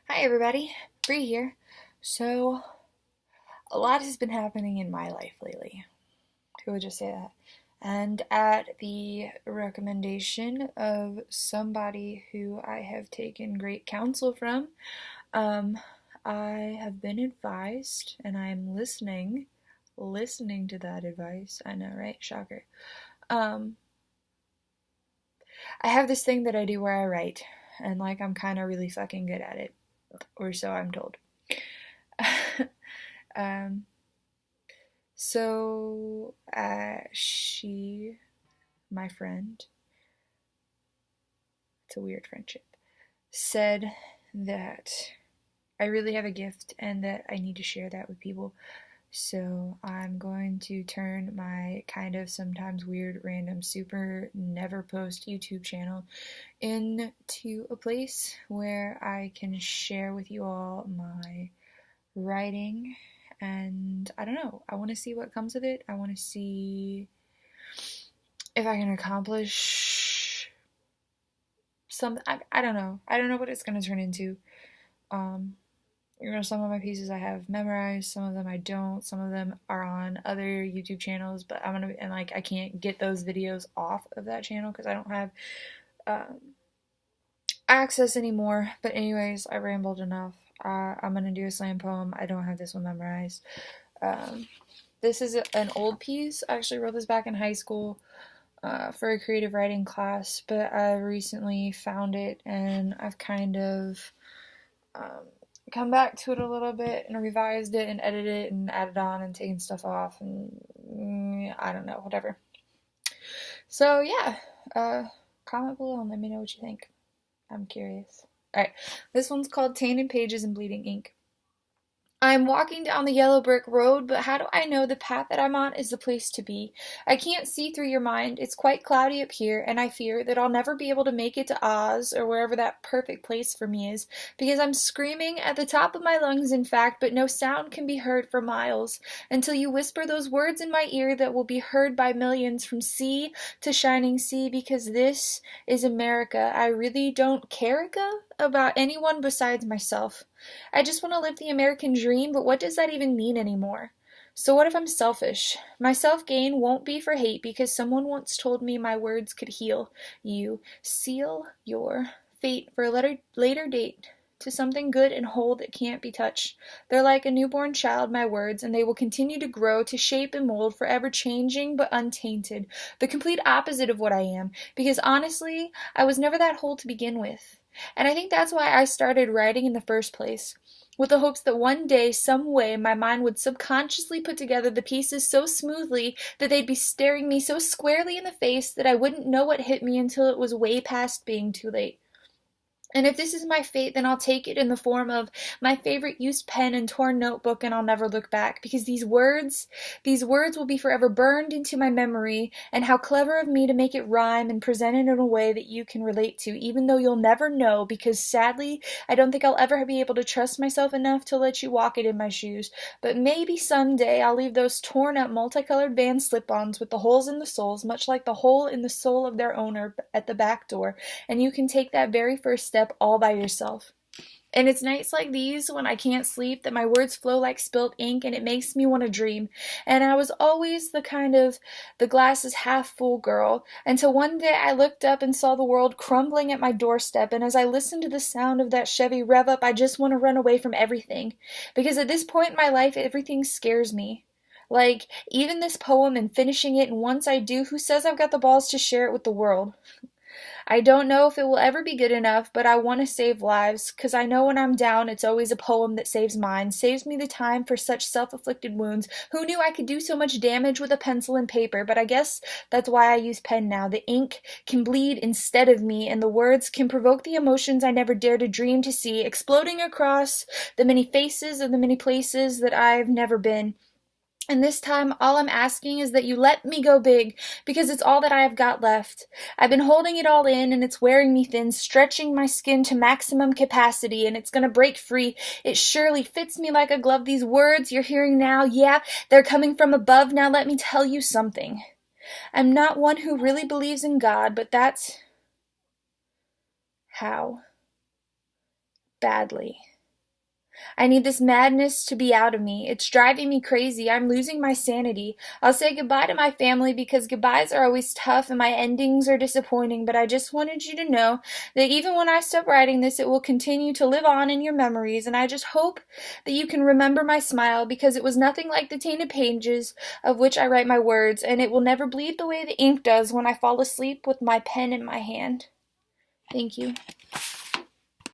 Hi everybody, Bree here. So, a lot has been happening in my life lately. Who would just say that? And at the recommendation of somebody who I have taken great counsel from, um, I have been advised, and I am listening to that advice. I know, right? Shocker. Um, I have this thing that I do where I write, and I'm kind of really fucking good at it, or so I'm told. um, she, my friend, it's a weird friendship, said that I really have a gift and that I need to share that with people. So I'm going to turn my kind of sometimes weird, random, super never post YouTube channel into a place where I can share with you all my writing. And I don't know, I want to see what comes of it. I want to see if I can accomplish something. I don't know. I don't know what it's going to turn into. Um, some of my pieces I have memorized, some of them I don't. Some of them are on other YouTube channels, but I can't get those videos off of that channel because I don't have um, access anymore. But anyways, I rambled enough. I'm gonna do a slam poem. I don't have this one memorized. Um, this is an old piece. I actually wrote this back in high school. For a creative writing class, but I recently found it and I've kind of um, come back to it a little bit and revised it and edited it and added on and taken stuff off and I don't know, whatever. So yeah, comment below and let me know what you think. I'm curious. Alright, this one's called Tainted Pages and Bleeding Ink. I'm walking down the yellow brick road, but how do I know the path that I'm on is the place to be? I can't see through your mind. It's quite cloudy up here, and I fear that I'll never be able to make it to Oz or wherever that perfect place for me is, because I'm screaming at the top of my lungs, in fact, but no sound can be heard for miles until you whisper those words in my ear that will be heard by millions from sea to shining sea, because this is America. I really don't care about anyone besides myself. I just want to live the American dream, but what does that even mean anymore? So what if I'm selfish? My self-gain won't be for hate because someone once told me my words could heal you. Seal your fate for a later date to something good and whole that can't be touched. They're like a newborn child, my words, and they will continue to grow, to shape and mold, forever changing but untainted. The complete opposite of what I am, because honestly, I was never that whole to begin with. And I think that's why I started writing in the first place, with the hopes that one day, some way, my mind would subconsciously put together the pieces so smoothly that they'd be staring me so squarely in the face that I wouldn't know what hit me until it was way past being too late. And if this is my fate, then I'll take it in the form of my favorite used pen and torn notebook, and I'll never look back, because these words will be forever burned into my memory, and how clever of me to make it rhyme and present it in a way that you can relate to, even though you'll never know, because sadly, I don't think I'll ever be able to trust myself enough to let you walk it in my shoes. But maybe someday I'll leave those torn up multicolored Vans slip-ons with the holes in the soles, much like the hole in the soul of their owner at the back door, and you can take that very first step all by yourself. And it's nights like these when I can't sleep that my words flow like spilt ink and it makes me want to dream. And I was always the kind of the glass is half full girl until one day I looked up and saw the world crumbling at my doorstep. And as I listened to the sound of that Chevy rev up, I just want to run away from everything. Because at this point in my life, everything scares me. Like, even this poem and finishing it, and once I do, who says I've got the balls to share it with the world? I don't know if it will ever be good enough, but I want to save lives, 'cause I know when I'm down, it's always a poem that saves mine, saves me the time for such self-afflicted wounds. Who knew I could do so much damage with a pencil and paper? But I guess that's why I use pen now. The ink can bleed instead of me, and the words can provoke the emotions I never dare to dream to see, exploding across the many faces of the many places that I've never been. And this time, all I'm asking is that you let me go big, because it's all that I have got left. I've been holding it all in, and it's wearing me thin, stretching my skin to maximum capacity, and it's gonna break free. It surely fits me like a glove. These words you're hearing now, yeah, they're coming from above. Now let me tell you something. I'm not one who really believes in God, but that's how badly I need this madness to be out of me. It's driving me crazy. I'm losing my sanity. I'll say goodbye to my family because goodbyes are always tough and my endings are disappointing, but I just wanted you to know that even when I stop writing this, it will continue to live on in your memories, and I just hope that you can remember my smile because it was nothing like the tainted pages of which I write my words, and it will never bleed the way the ink does when I fall asleep with my pen in my hand. Thank you.